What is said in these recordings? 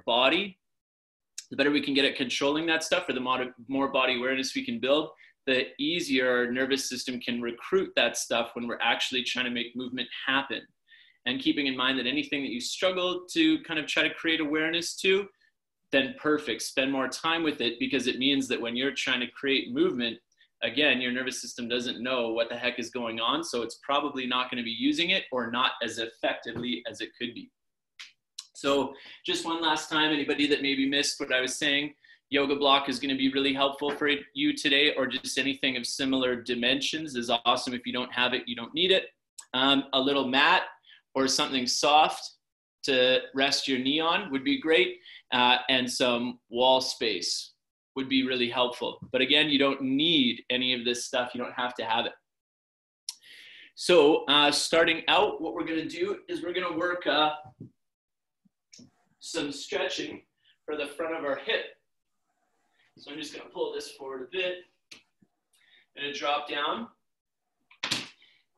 body, the better we can get at controlling that stuff, or the more body awareness we can build, the easier our nervous system can recruit that stuff when we're actually trying to make movement happen. And keeping in mind that anything that you struggle to kind of try to create awareness to, then perfect, spend more time with it, because it means that when you're trying to create movement, again, your nervous system doesn't know what the heck is going on, so it's probably not going to be using it, or not as effectively as it could be. So just one last time, anybody that maybe missed what I was saying, yoga block is going to be really helpful for you today, or just anything of similar dimensions is awesome. If you don't have it, you don't need it. A little mat or something soft to rest your knee on would be great. And some wall space would be really helpful. But again, you don't need any of this stuff. You don't have to have it. So starting out, what we're going to do is we're going to work some stretching for the front of our hip. So I'm just going to pull this forward a bit. I'm going to drop down.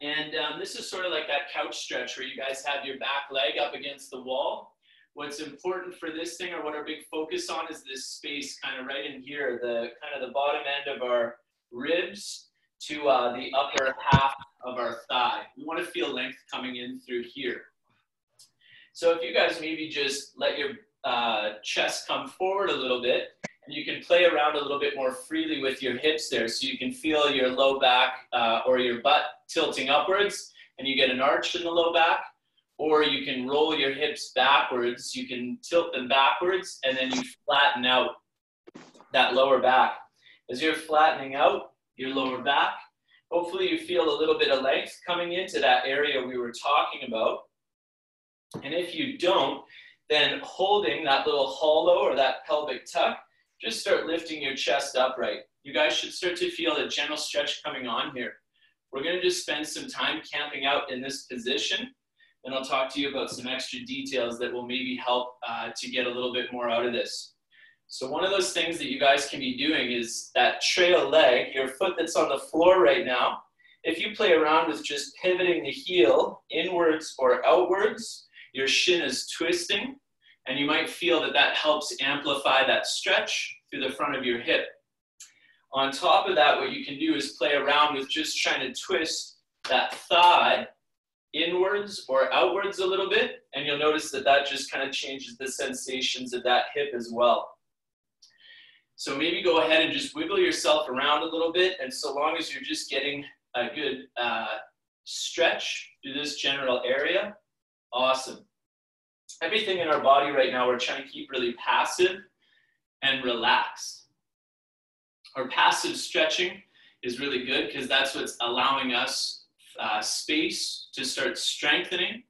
And this is sort of like that couch stretch where you guys have your back leg up against the wall. What's important for this thing, or what our big focus on, is this space kind of right in here, the kind of the bottom end of our ribs to the upper half of our thigh. We want to feel length coming in through here. So if you guys maybe just let your chest come forward a little bit, and you can play around a little bit more freely with your hips there, so you can feel your low back or your butt tilting upwards, and you get an arch in the low back. Or you can roll your hips backwards, you can tilt them backwards, and then you flatten out that lower back. As you're flattening out your lower back, hopefully you feel a little bit of length coming into that area we were talking about. And if you don't, then holding that little hollow or that pelvic tuck, just start lifting your chest upright. You guys should start to feel a gentle stretch coming on here. We're gonna just spend some time camping out in this position, and I'll talk to you about some extra details that will maybe help to get a little bit more out of this. So one of those things that you guys can be doing is that trail leg, your foot that's on the floor right now. If you play around with just pivoting the heel inwards or outwards, your shin is twisting, and you might feel that that helps amplify that stretch through the front of your hip. On top of that, what you can do is play around with just trying to twist that thigh inwards or outwards a little bit, and you'll notice that that just kind of changes the sensations of that hip as well. So maybe go ahead and just wiggle yourself around a little bit, and so long as you're just getting a good stretch through this general area, awesome. Everything in our body right now, we're trying to keep really passive and relaxed. Our passive stretching is really good because that's what's allowing us space to start strengthening.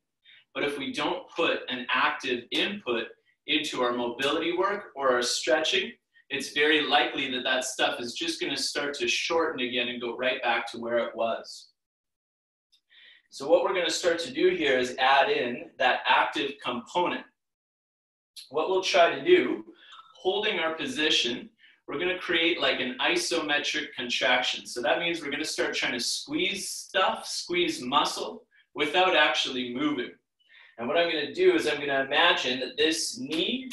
But if we don't put an active input into our mobility work or our stretching, it's very likely that that stuff is just going to start to shorten again and go right back to where it was. So what we're going to start to do here is add in that active component. What we'll try to do, holding our position, we're going to create like an isometric contraction. So that means we're going to start trying to squeeze stuff, squeeze muscle, without actually moving. And what I'm going to do is I'm going to imagine that this knee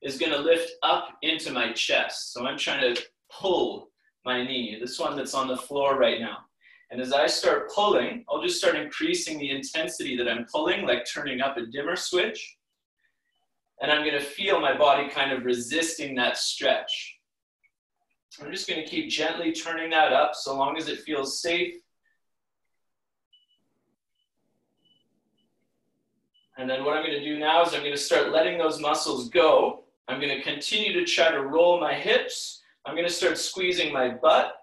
is going to lift up into my chest. So I'm trying to pull my knee, this one that's on the floor right now. And as I start pulling, I'll just start increasing the intensity that I'm pulling, like turning up a dimmer switch. And I'm going to feel my body kind of resisting that stretch. I'm just going to keep gently turning that up so long as it feels safe. And then what I'm going to do now is I'm going to start letting those muscles go. I'm going to continue to try to roll my hips. I'm going to start squeezing my butt.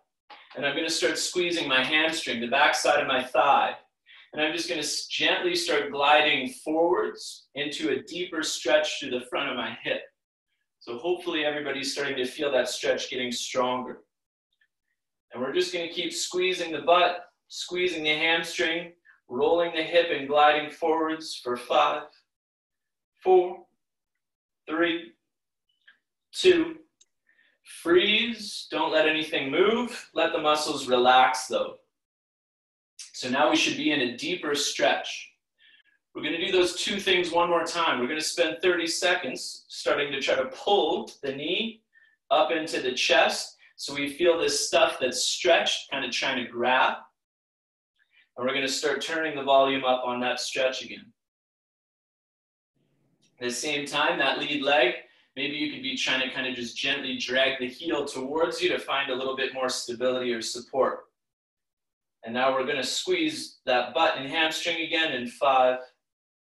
And I'm going to start squeezing my hamstring, the backside of my thigh. And I'm just going to gently start gliding forwards into a deeper stretch through the front of my hip. So hopefully everybody's starting to feel that stretch getting stronger. And we're just going to keep squeezing the butt, squeezing the hamstring, rolling the hip and gliding forwards for 5, 4, 3, 2, freeze. Don't let anything move. Let the muscles relax though. So now we should be in a deeper stretch. We're going to do those two things one more time. We're going to spend 30 seconds starting to try to pull the knee up into the chest so we feel this stuff that's stretched, kind of trying to grab. And we're going to start turning the volume up on that stretch again. At the same time, that lead leg, maybe you could be trying to kind of just gently drag the heel towards you to find a little bit more stability or support. And now we're going to squeeze that butt and hamstring again in 5,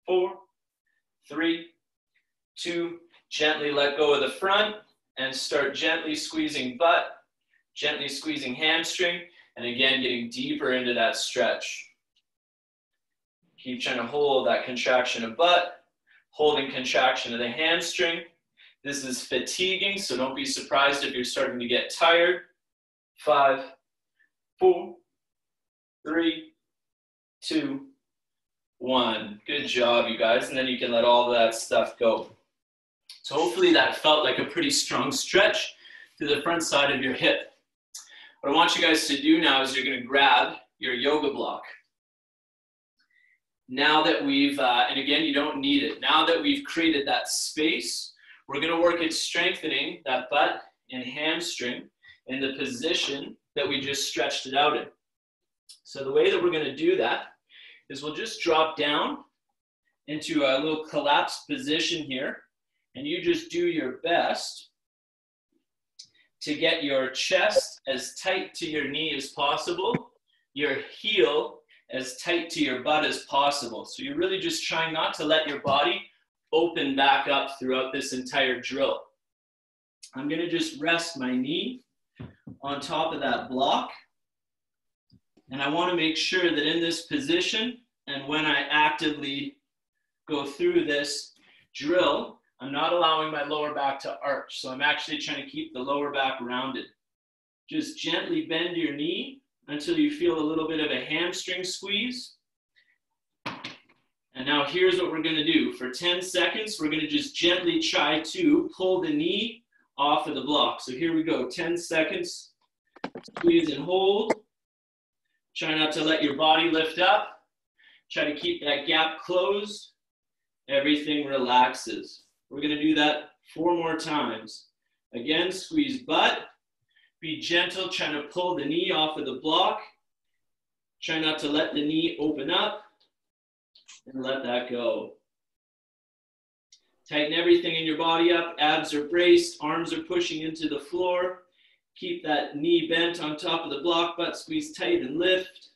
4, 3, 2, gently let go of the front and start gently squeezing butt, gently squeezing hamstring, and again, getting deeper into that stretch. Keep trying to hold that contraction of butt, holding contraction of the hamstring. This is fatiguing, so don't be surprised if you're starting to get tired. 5, 4, 3, 2, 1. Good job, you guys. And then you can let all of that stuff go. So hopefully that felt like a pretty strong stretch to the front side of your hip. What I want you guys to do now is you're going to grab your yoga block. Now that we've, and again, you don't need it. Now that we've created that space, we're going to work at strengthening that butt and hamstring in the position that we just stretched it out in. So the way that we're going to do that is we'll just drop down into a little collapsed position here, and you just do your best to get your chest as tight to your knee as possible, your heel as tight to your butt as possible. So you're really just trying not to let your body open back up throughout this entire drill. I'm going to just rest my knee on top of that block. And I want to make sure that in this position, and when I actively go through this drill, I'm not allowing my lower back to arch. So I'm actually trying to keep the lower back rounded. Just gently bend your knee until you feel a little bit of a hamstring squeeze. And now here's what we're going to do. For 10 seconds, we're going to just gently try to pull the knee off of the block. So here we go, 10 seconds. Squeeze and hold. Try not to let your body lift up. Try to keep that gap closed. Everything relaxes. We're going to do that 4 more times. Again, squeeze butt. Be gentle, trying to pull the knee off of the block. Try not to let the knee open up. And let that go. Tighten everything in your body up. Abs are braced. Arms are pushing into the floor. Keep that knee bent on top of the block. Butt squeeze tight and lift.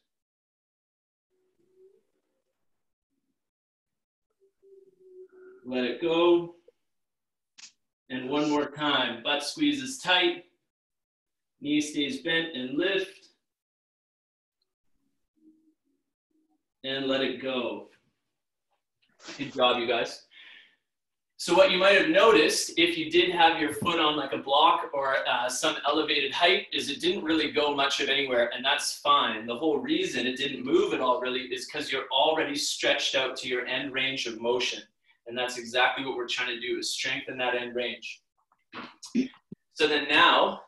Let it go. And one more time. Butt squeezes tight. Knee stays bent and lift. And let it go. Good job, you guys. So what you might have noticed, if you did have your foot on like a block or some elevated height, is it didn't really go much of anywhere, and that's fine. The whole reason it didn't move at all really is because you're already stretched out to your end range of motion. And that's exactly what we're trying to do, is strengthen that end range. So then now,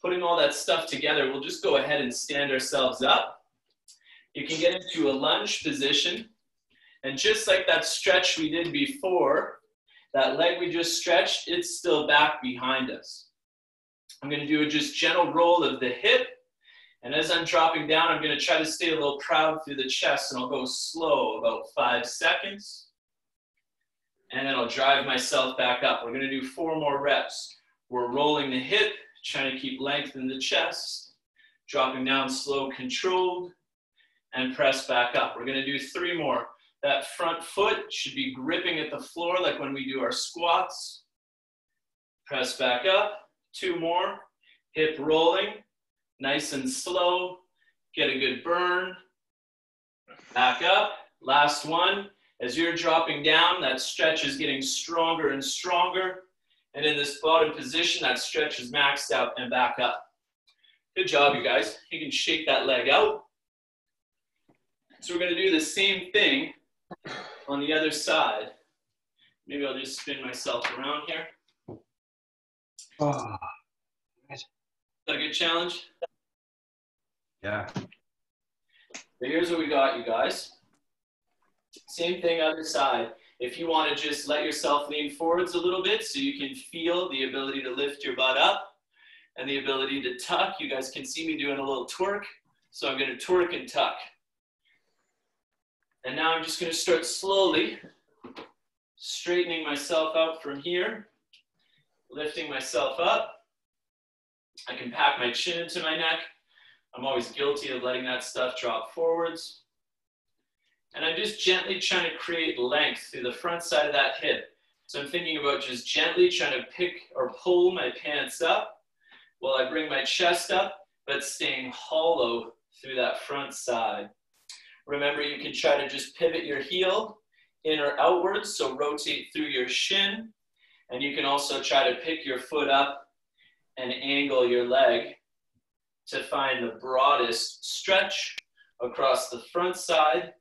putting all that stuff together, we'll just go ahead and stand ourselves up. You can get into a lunge position. And just like that stretch we did before, that leg we just stretched, it's still back behind us. I'm going to do a just gentle roll of the hip. And as I'm dropping down, I'm going to try to stay a little proud through the chest. And I'll go slow, about 5 seconds. And then I'll drive myself back up. We're going to do 4 more reps. We're rolling the hip, trying to keep length in the chest. Dropping down slow, controlled. And press back up. We're going to do 3 more. That front foot should be gripping at the floor like when we do our squats. Press back up. 2 more. Hip rolling. Nice and slow. Get a good burn. Back up. Last one. As you're dropping down, that stretch is getting stronger and stronger. And in this bottom position, that stretch is maxed out and back up. Good job, you guys. You can shake that leg out. So we're going to do the same thing on the other side. Maybe I'll just spin myself around here. Oh, is that a good challenge? Yeah. So here's what we got, you guys. Same thing other side. If you want to just let yourself lean forwards a little bit so you can feel the ability to lift your butt up and the ability to tuck. You guys can see me doing a little twerk. So I'm going to twerk and tuck. And now I'm just going to start slowly straightening myself out from here, lifting myself up. I can pack my chin into my neck. I'm always guilty of letting that stuff drop forwards. And I'm just gently trying to create length through the front side of that hip. So I'm thinking about just gently trying to pick or pull my pants up while I bring my chest up, but staying hollow through that front side. Remember, you can try to just pivot your heel in or outwards, so rotate through your shin. And you can also try to pick your foot up and angle your leg to find the broadest stretch across the front side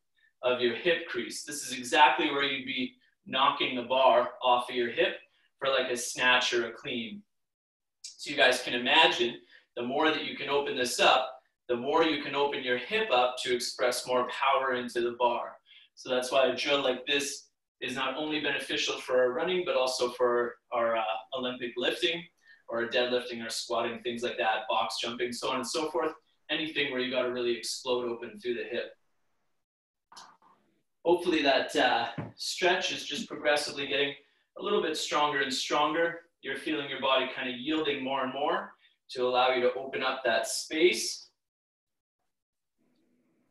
of your hip crease. This is exactly where you'd be knocking the bar off of your hip for like a snatch or a clean. So you guys can imagine, the more that you can open this up, the more you can open your hip up to express more power into the bar. So that's why a drill like this is not only beneficial for our running, but also for our Olympic lifting, or deadlifting or squatting, things like that, box jumping, so on and so forth. Anything where you got to really explode open through the hip. Hopefully that stretch is just progressively getting a little bit stronger and stronger. You're feeling your body kind of yielding more and more to allow you to open up that space.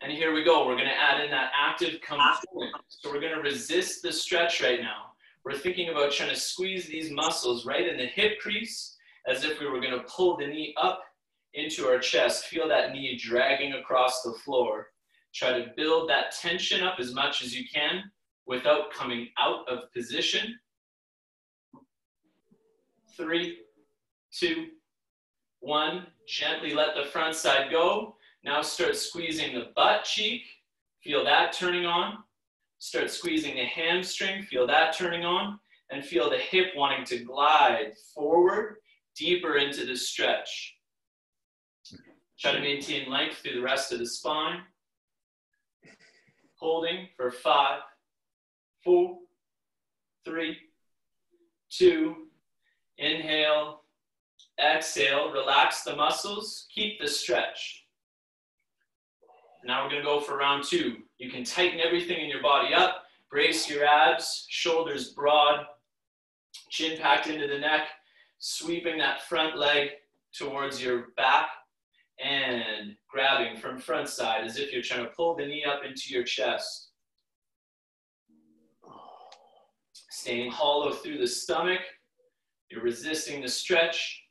And here we go. We're going to add in that active component. So we're going to resist the stretch right now. We're thinking about trying to squeeze these muscles right in the hip crease as if we were going to pull the knee up into our chest. Feel that knee dragging across the floor. Try to build that tension up as much as you can without coming out of position. 3, 2, 1. Gently let the front side go. Now start squeezing the butt cheek. Feel that turning on. Start squeezing the hamstring. Feel that turning on. And feel the hip wanting to glide forward, deeper into the stretch. Try to maintain length through the rest of the spine. Holding for 5, 4, 3, 2. Inhale, exhale, relax the muscles, keep the stretch. Now we're going to go for round 2. You can tighten everything in your body up, brace your abs, shoulders broad, chin packed into the neck, sweeping that front leg towards your back and grabbing from front side as if you're trying to pull the knee up into your chest. Staying hollow through the stomach. You're resisting the stretch.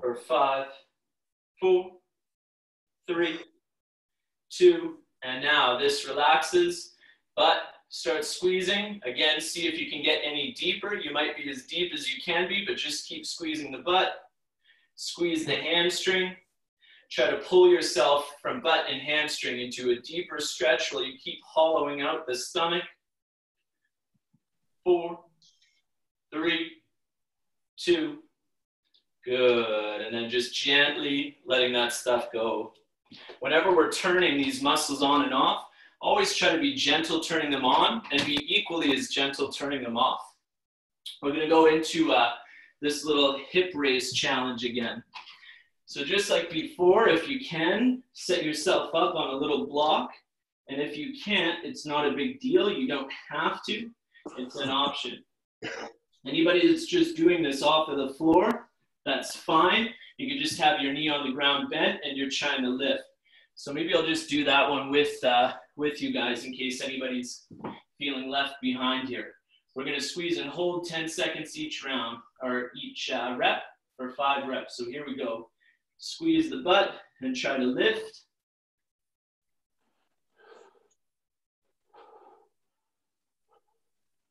For 5, 4, 3, 2, and now this relaxes, but start squeezing. Again, see if you can get any deeper. You might be as deep as you can be, but just keep squeezing the butt. Squeeze the hamstring. Try to pull yourself from butt and hamstring into a deeper stretch while you keep hollowing out the stomach. 4, 3, 2, good. And then just gently letting that stuff go. Whenever we're turning these muscles on and off, always try to be gentle turning them on and be equally as gentle turning them off. We're going to go into this little hip raise challenge again. So just like before, if you can, set yourself up on a little block. And if you can't, it's not a big deal. You don't have to. It's an option. Anybody that's just doing this off of the floor, that's fine. You can just have your knee on the ground bent and you're trying to lift. So maybe I'll just do that one with you guys in case anybody's feeling left behind here. We're going to squeeze and hold 10 seconds each round, or each rep for 5 reps. So here we go. Squeeze the butt and try to lift.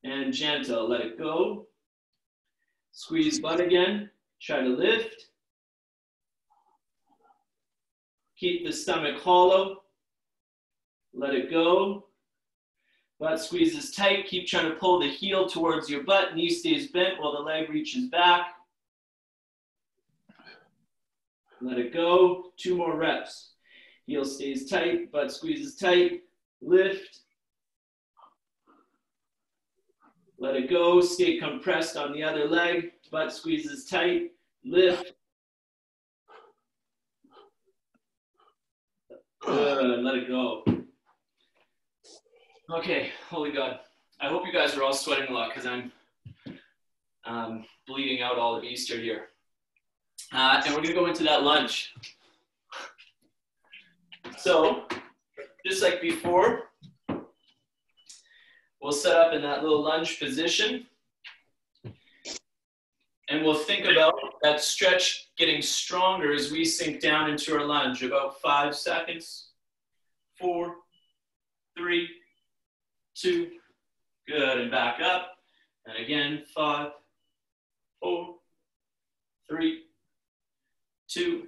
And gentle, let it go. Squeeze butt again, try to lift. Keep the stomach hollow. Let it go. Butt squeezes tight. Keep trying to pull the heel towards your butt. Knee stays bent while the leg reaches back. Let it go. 2 more reps. Heel stays tight. Butt squeezes tight. Lift. Let it go. Stay compressed on the other leg. Butt squeezes tight. Lift. Good. Let it go. Okay. Holy God. I hope you guys are all sweating a lot because I'm bleeding out all of Easter here. And we're going to go into that lunge. So, just like before, we'll set up in that little lunge position. And we'll think about that stretch getting stronger as we sink down into our lunge. About 5 seconds. 4, 3, 2. Good. And back up. And again, 5, 4, 3, 2,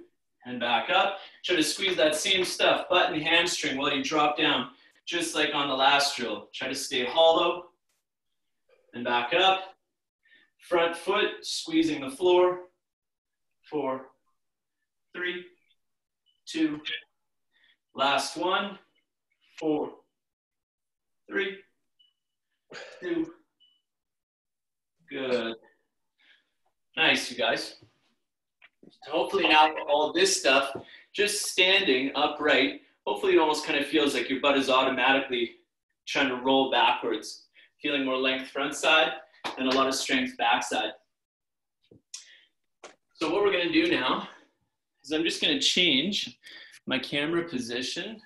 and back up. Try to squeeze that same stuff, butt and hamstring, while you drop down, just like on the last drill. Try to stay hollow, and back up. Front foot, squeezing the floor. 4, 3, 2, last one. 4, 3, 2, good. Nice, you guys. Hopefully now all this stuff, just standing upright, hopefully it almost kind of feels like your butt is automatically trying to roll backwards, feeling more length front side and a lot of strength back side. So what we're going to do now is I'm just going to change my camera position.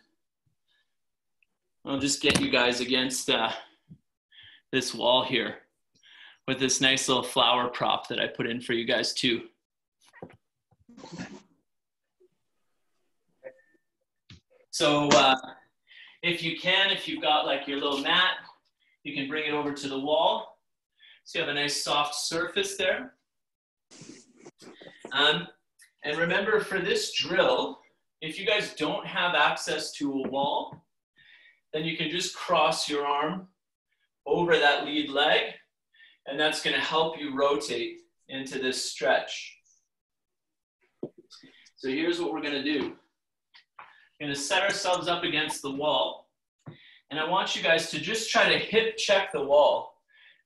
I'll just get you guys against this wall here with this nice little flower prop that I put in for you guys too. So if you can, if you've got like your little mat, you can bring it over to the wall. So you have a nice soft surface there. And remember, for this drill, if you guys don't have access to a wall, then you can just cross your arm over that lead leg, and that's going to help you rotate into this stretch. So here's what we're going to do. We're going to set ourselves up against the wall, and I want you guys to just try to hip check the wall.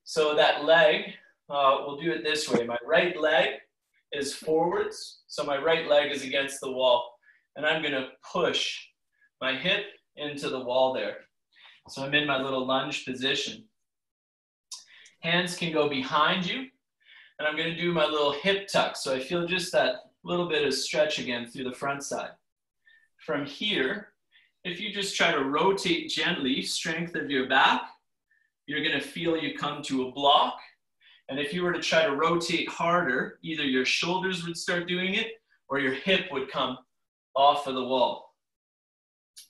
So that leg, we'll do it this way. My right leg is forwards, so my right leg is against the wall, and I'm going to push my hip into the wall there. So I'm in my little lunge position. Hands can go behind you, and I'm going to do my little hip tuck. So I feel just that little bit of stretch again through the front side. From here, if you just try to rotate gently, strength of your back, you're going to feel you come to a block. And if you were to try to rotate harder, either your shoulders would start doing it or your hip would come off of the wall.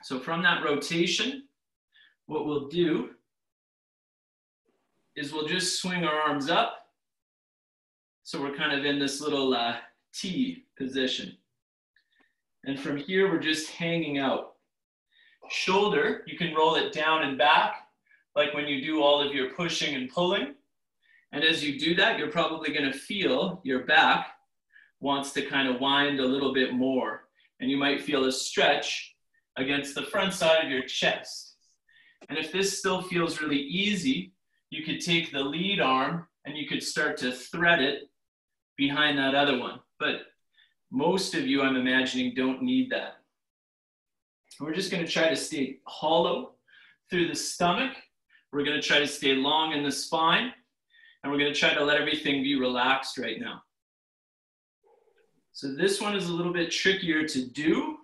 So from that rotation, what we'll do is we'll just swing our arms up. So we're kind of in this little T position. And from here, we're just hanging out. Shoulder, you can roll it down and back, like when you do all of your pushing and pulling. And as you do that, you're probably going to feel your back wants to kind of wind a little bit more. And you might feel a stretch against the front side of your chest. And if this still feels really easy, you could take the lead arm and you could start to thread it behind that other one. But most of you, I'm imagining, don't need that. We're just going to try to stay hollow through the stomach. We're going to try to stay long in the spine. And we're going to try to let everything be relaxed right now. So this one is a little bit trickier to do,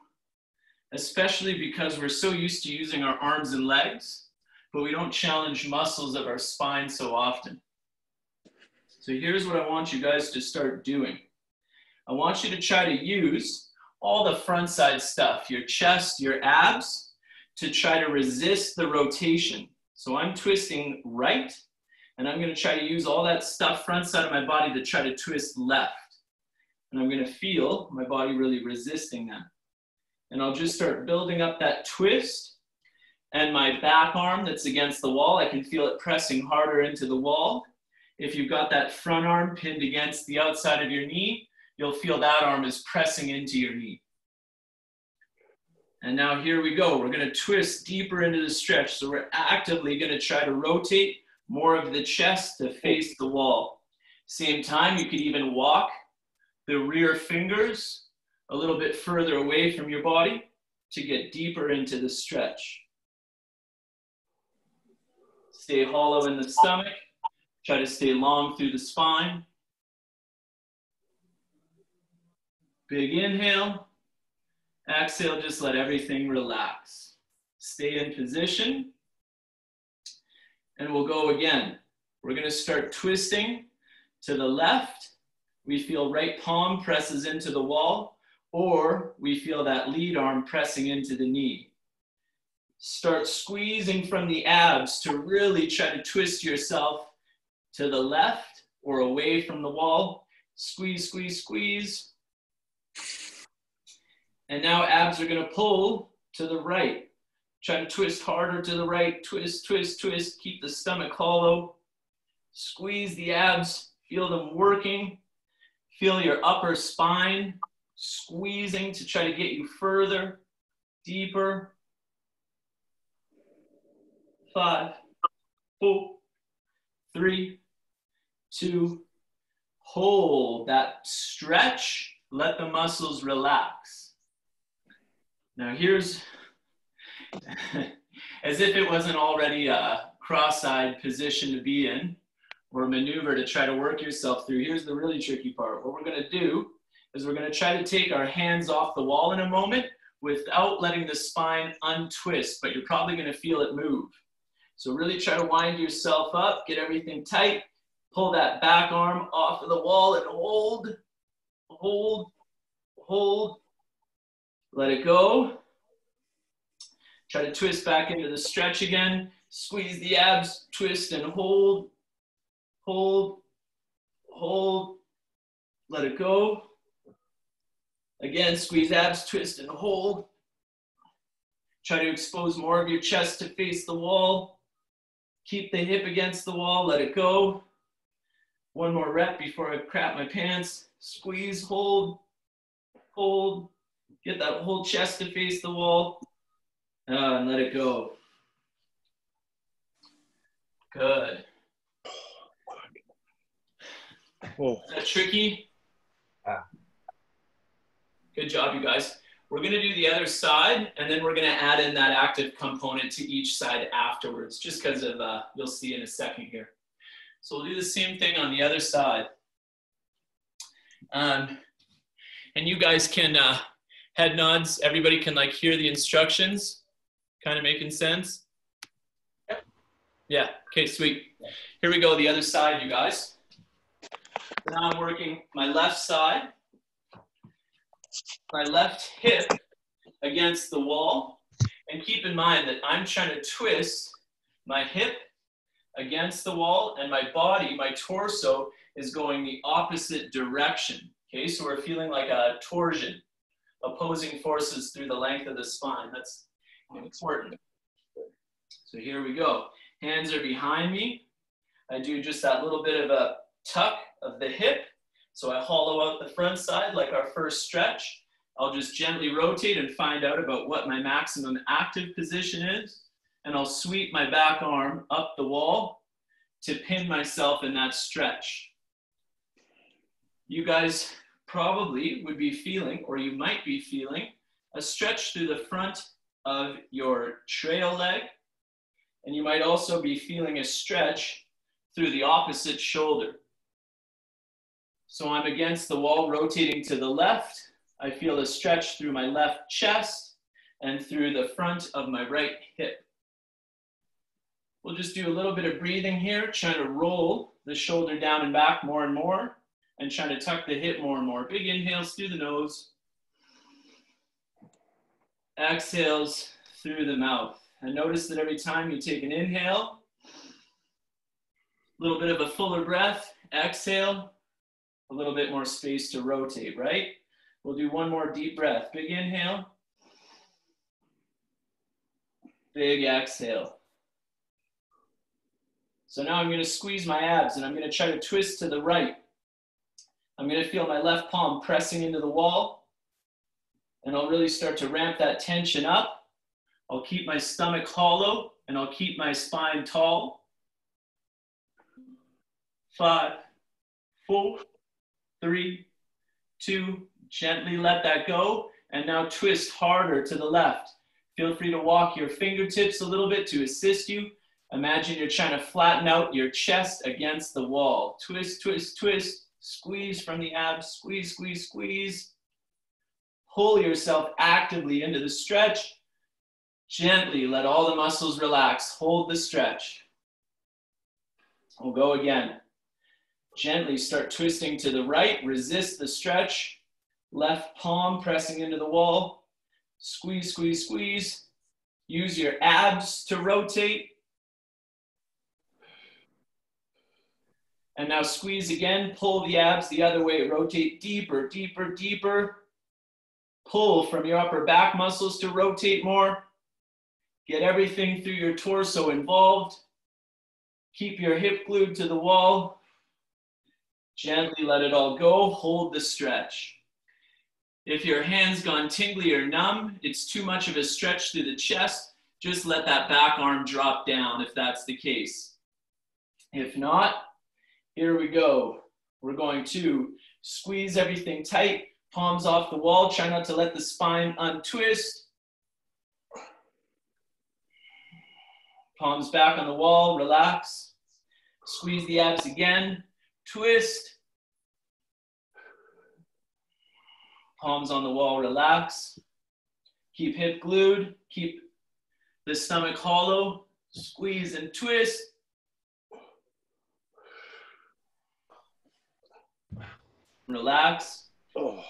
especially because we're so used to using our arms and legs, but we don't challenge muscles of our spine so often. So here's what I want you guys to start doing. I want you to try to use all the front side stuff, your chest, your abs, to try to resist the rotation. So I'm twisting right, and I'm going to try to use all that stuff front side of my body to try to twist left. And I'm going to feel my body really resisting that. And I'll just start building up that twist. And my back arm that's against the wall, I can feel it pressing harder into the wall. If you've got that front arm pinned against the outside of your knee, you'll feel that arm is pressing into your knee. And now here we go. We're going to twist deeper into the stretch. So we're actively going to try to rotate more of the chest to face the wall. Same time, you could even walk the rear fingers a little bit further away from your body to get deeper into the stretch. Stay hollow in the stomach. Try to stay long through the spine. Big inhale. Exhale, just let everything relax. Stay in position. And we'll go again. We're going to start twisting to the left. We feel right palm presses into the wall, or we feel that lead arm pressing into the knee. Start squeezing from the abs to really try to twist yourself to the left or away from the wall. Squeeze, squeeze, squeeze. And now abs are going to pull to the right. Try to twist harder to the right. Twist, twist, twist. Keep the stomach hollow. Squeeze the abs. Feel them working. Feel your upper spine squeezing to try to get you further, deeper. 5, 4, 3, 2, hold. That stretch. Let the muscles relax. Now here's, as if it wasn't already a cross-eyed position to be in, or a maneuver to try to work yourself through. Here's the really tricky part. What we're going to do is we're going to try to take our hands off the wall in a moment without letting the spine untwist, but you're probably going to feel it move. So really try to wind yourself up, get everything tight, pull that back arm off of the wall and hold, hold, hold. Let it go. Try to twist back into the stretch again. Squeeze the abs, twist and hold. Hold, hold, let it go. Again, squeeze abs, twist and hold. Try to expose more of your chest to face the wall. Keep the hip against the wall, let it go. One more rep before I crap my pants. Squeeze, hold, hold. Get that whole chest to face the wall. And let it go. Good. Oh. Is that tricky? Yeah. Good job, you guys. We're going to do the other side, and then we're going to add in that active component to each side afterwards, just because of, you'll see in a second here. So we'll do the same thing on the other side. And you guys can head nods. Everybody can like hear the instructions. Kind of making sense? Yep. Yeah. Okay, sweet. Here we go, the other side, you guys. Now I'm working my left side, my left hip against the wall. And keep in mind that I'm trying to twist my hip against the wall, and my body, my torso, is going the opposite direction. Okay, so we're feeling like a torsion, opposing forces through the length of the spine. That's important. So here we go. Hands are behind me. I do just that little bit of a tuck of the hip. So I hollow out the front side like our first stretch. I'll just gently rotate and find out about what my maximum active position is. And I'll sweep my back arm up the wall to pin myself in that stretch. You guys probably would be feeling, or you might be feeling, a stretch through the front of your trail leg. And you might also be feeling a stretch through the opposite shoulder. So I'm against the wall, rotating to the left. I feel a stretch through my left chest and through the front of my right hip. We'll just do a little bit of breathing here, trying to roll the shoulder down and back more and more, and trying to tuck the hip more and more. Big inhales through the nose. Exhales through the mouth. And notice that every time you take an inhale, a little bit of a fuller breath, exhale, a little bit more space to rotate, right? We'll do one more deep breath. Big inhale. Big exhale. So now I'm going to squeeze my abs and I'm going to try to twist to the right. I'm going to feel my left palm pressing into the wall. And I'll really start to ramp that tension up. I'll keep my stomach hollow and I'll keep my spine tall. 5, 4, 3, 2, gently let that go. And now twist harder to the left. Feel free to walk your fingertips a little bit to assist you. Imagine you're trying to flatten out your chest against the wall. Twist, twist, twist. Squeeze from the abs. Squeeze, squeeze, squeeze. Pull yourself actively into the stretch. Gently let all the muscles relax. Hold the stretch. We'll go again. Gently start twisting to the right. Resist the stretch. Left palm pressing into the wall. Squeeze, squeeze, squeeze. Use your abs to rotate. And now squeeze again. Pull the abs the other way. Rotate deeper, deeper, deeper. Pull from your upper back muscles to rotate more. Get everything through your torso involved. Keep your hip glued to the wall. Gently let it all go. Hold the stretch. If your hand's gone tingly or numb, it's too much of a stretch through the chest, just let that back arm drop down if that's the case. If not, here we go. We're going to squeeze everything tight, palms off the wall. Try not to let the spine untwist. Palms back on the wall, relax. Squeeze the abs again, twist. Palms on the wall, relax. Keep hip glued, keep the stomach hollow. Squeeze and twist. Relax.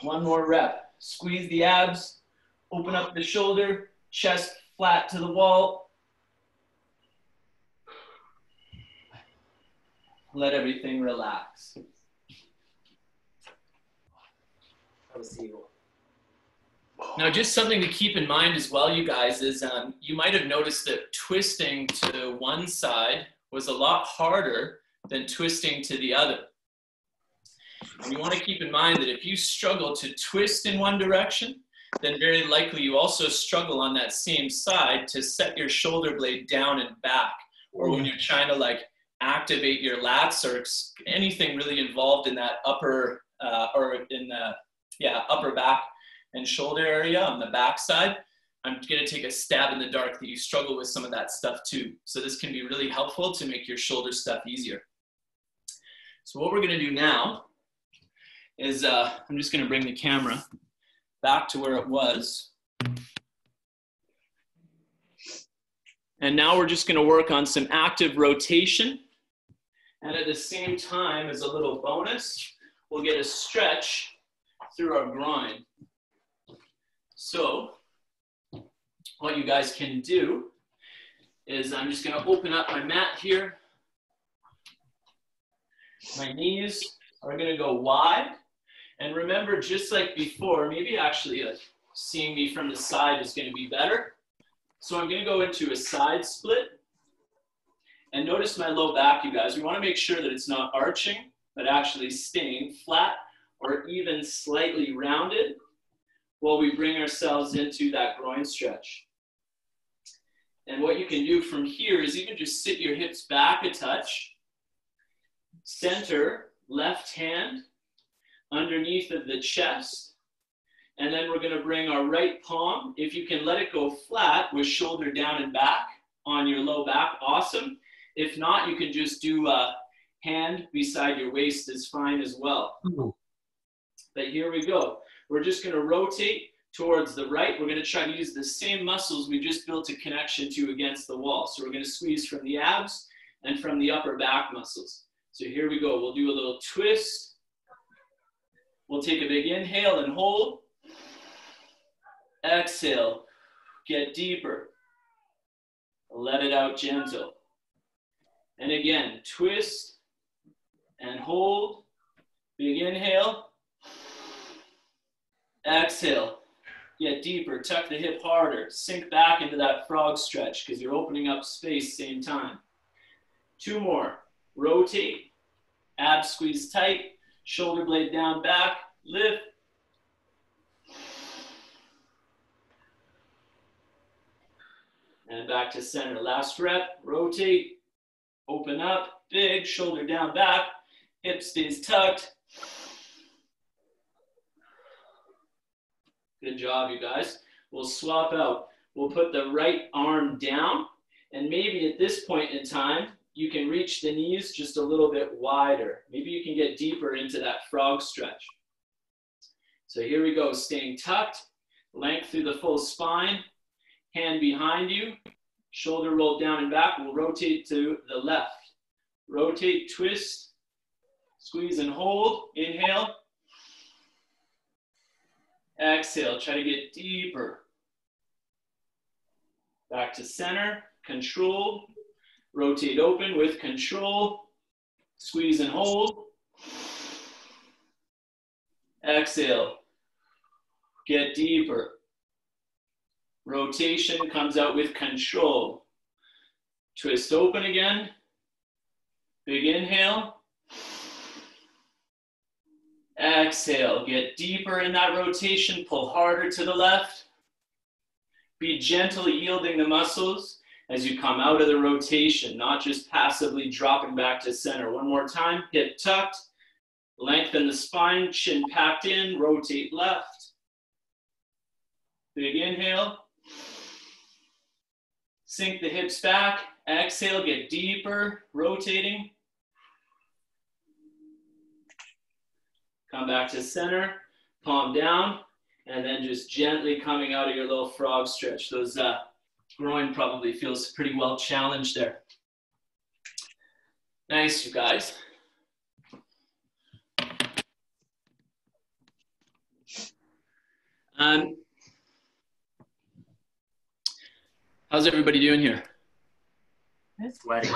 One more rep. Squeeze the abs, open up the shoulder, chest flat to the wall. Let everything relax. Now, just something to keep in mind as well, you guys, is you might have noticed that twisting to one side was a lot harder than twisting to the other. And you want to keep in mind that if you struggle to twist in one direction, then very likely you also struggle on that same side to set your shoulder blade down and back, or when you're trying to like activate your lats or anything really involved in that upper or in the upper back and shoulder area on the back side. I'm going to take a stab in the dark that you struggle with some of that stuff too. So this can be really helpful to make your shoulder stuff easier. So what we're going to do now is I'm just going to bring the camera back to where it was. And now we're just going to work on some active rotation. And at the same time, as a little bonus, we'll get a stretch through our groin. So what you guys can do is I'm just going to open up my mat here. My knees are going to go wide. And remember, just like before, maybe actually seeing me from the side is going to be better. So I'm going to go into a side split. And notice my low back, you guys. We want to make sure that it's not arching, but actually staying flat or even slightly rounded while we bring ourselves into that groin stretch. And what you can do from here is even just sit your hips back a touch, center left hand underneath of the chest, and then we're going to bring our right palm. If you can let it go flat with shoulder down and back on your low back, awesome. If not, you can just do a hand beside your waist is fine as well. But here we go. We're just going to rotate towards the right. We're going to try to use the same muscles we just built a connection to against the wall. So we're going to squeeze from the abs and from the upper back muscles. So here we go. We'll do a little twist. We'll take a big inhale and hold. Exhale. Get deeper. Let it out gentle. And again, twist and hold. Big inhale. Exhale. Get deeper. Tuck the hip harder. Sink back into that frog stretch because you're opening up space same time. 2 more. Rotate. Abs squeeze tight. Shoulder blade down, back. Lift. And back to center. Last rep. Rotate. Open up. Big. Shoulder down, back. Hip stays tucked. Good job, you guys. We'll swap out. We'll put the right arm down, and maybe at this point in time, you can reach the knees just a little bit wider. Maybe you can get deeper into that frog stretch. So here we go, staying tucked, length through the full spine, hand behind you, shoulder rolled down and back. We'll rotate to the left. Rotate, twist, squeeze and hold. Inhale. Exhale, try to get deeper. Back to center, control. Rotate open with control. Squeeze and hold. Exhale. Get deeper. Rotation comes out with control. Twist open again. Big inhale. Exhale. Get deeper in that rotation. Pull harder to the left. Be gently yielding the muscles as you come out of the rotation, not just passively dropping back to center. One more time. Hip tucked. Lengthen the spine. Chin packed in. Rotate left. Big inhale. Sink the hips back. Exhale, get deeper, rotating. Come back to center, palm down, and then just gently coming out of your little frog stretch. Those groin probably feels pretty well challenged there. Nice, you guys. How's everybody doing here? It's sweaty.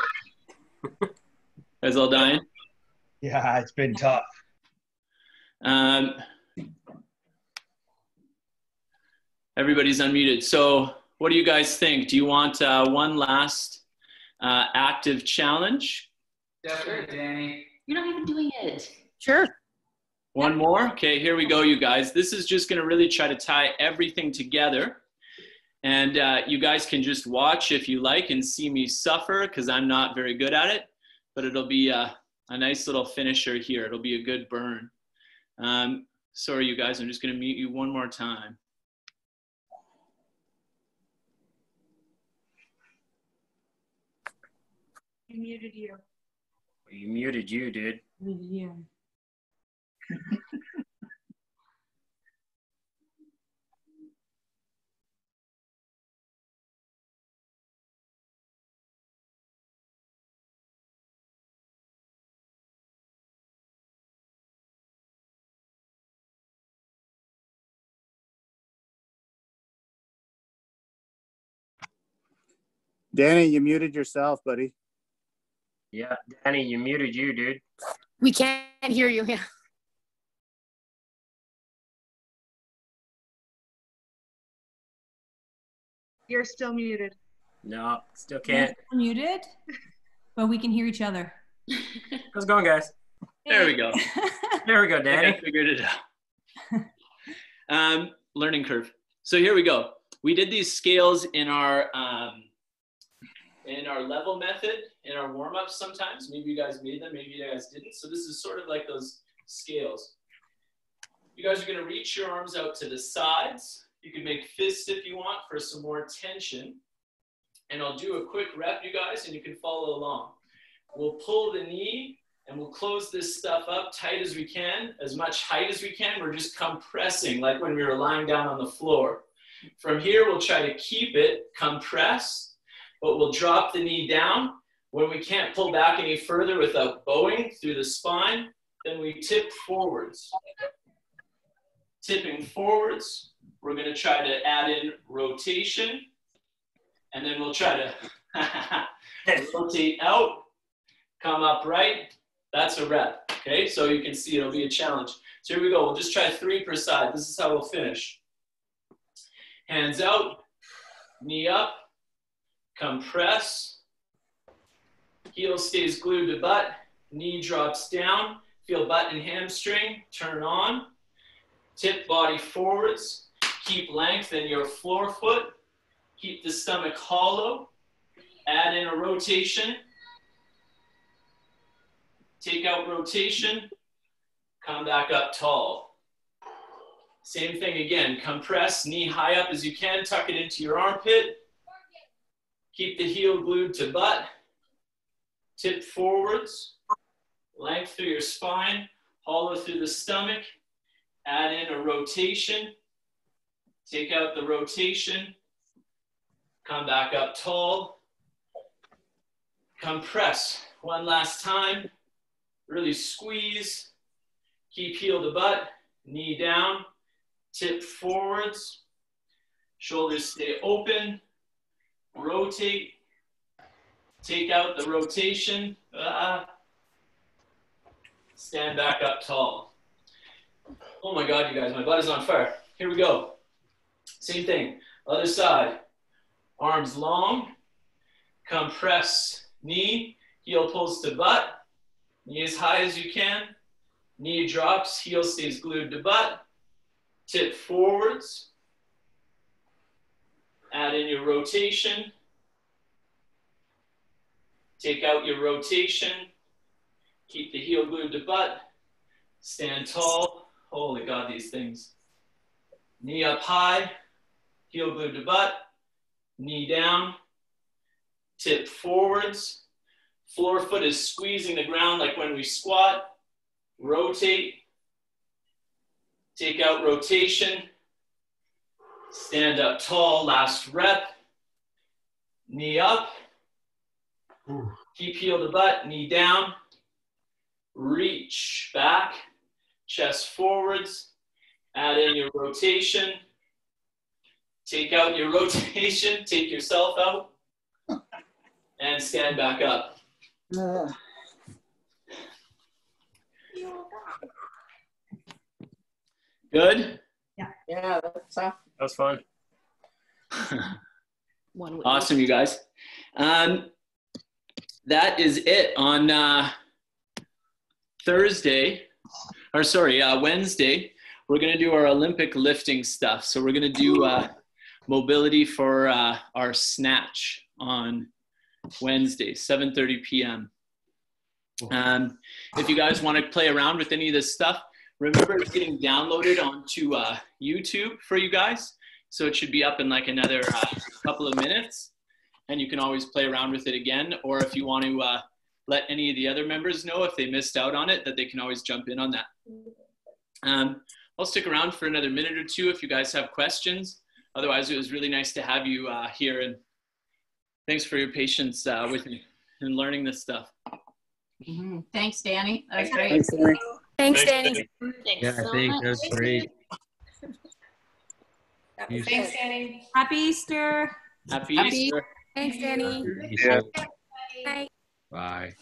Guys all dying? Yeah, it's been tough. Everybody's unmuted. So what do you guys think? Do you want one last active challenge? Yeah, sure, Danny. You're not even doing it. Sure. One more? Okay, here we go, you guys. This is just going to really try to tie everything together. And you guys can just watch if you like and see me suffer because I'm not very good at it. But it'll be a nice little finisher here. It'll be a good burn. Sorry, you guys. I'm just going to mute you one more time. He muted you. You muted you, dude. Muted you. Danny, you muted yourself, buddy. Yeah, Danny, you muted you, dude. We can't hear you. Yeah. You're still muted. No, still can't. We're muted, but we can hear each other. How's it going, guys? There we go. There we go, I Danny. figured it out. Learning curve. So here we go. We did these scales in our level method, in our warm-ups sometimes. Maybe you guys made them, maybe you guys didn't. So this is sort of like those scales. You guys are going to reach your arms out to the sides. You can make fists if you want for some more tension. And I'll do a quick rep, you guys, and you can follow along. We'll pull the knee and we'll close this stuff up tight as we can, as much height as we can. We're just compressing like when we were lying down on the floor. From here, we'll try to keep it compressed, but we'll drop the knee down. When we can't pull back any further without bowing through the spine, then we tip forwards. Tipping forwards, we're going to try to add in rotation, and then we'll try to rotate out, come upright. That's a rep, okay? So you can see it'll be a challenge. So here we go. We'll just try 3 per side. This is how we'll finish. Hands out, knee up, compress. Heel stays glued to butt, knee drops down. Feel butt and hamstring, turn on. Tip body forwards, keep length in your floor foot. Keep the stomach hollow. Add in a rotation. take out rotation, come back up tall. Same thing again, compress, knee high up as you can, tuck it into your armpit. Keep the heel glued to butt. Tip forwards, length through your spine, hollow through the stomach. Add in a rotation. Take out the rotation. Come back up tall. Compress. One last time. Really squeeze. Keep heel to butt. Knee down. Tip forwards. Shoulders stay open. Rotate. Take out the rotation. Stand back up tall. Oh my God, you guys, my butt is on fire. Here we go. Same thing, other side. Arms long, compress knee, heel pulls to butt, knee as high as you can, knee drops, heel stays glued to butt, tip forwards, add in your rotation, take out your rotation, keep the heel glued to butt, stand tall. Holy God, these things. Knee up high, heel glued to butt, knee down, tip forwards. Floor foot is squeezing the ground like when we squat. Rotate, take out rotation, stand up tall, last rep. Knee up, keep heel to butt, knee down, reach back. Chest forwards, add in your rotation, take out your rotation, take yourself out, and stand back up. Good? Yeah, that's tough. That was fun. Awesome, you guys. That is it on Wednesday. We're going to do our Olympic lifting stuff. So we're going to do mobility for our snatch on Wednesday, 7:30 p.m. If you guys want to play around with any of this stuff, remember it's getting downloaded onto YouTube for you guys. So it should be up in like another couple of minutes. And you can always play around with it again. Or if you want to let any of the other members know if they missed out on it, that they can always jump in on that. I'll stick around for another minute or two if you guys have questions. Otherwise, it was really nice to have you here. And thanks for your patience with me in learning this stuff. Mm-hmm. Thanks, Danny. That was great. Thanks, Danny. Thanks, Danny. Yeah, I think that's great. Thanks, Danny. Happy Easter. Happy Easter. Thanks, Danny. Yeah. Bye. Bye.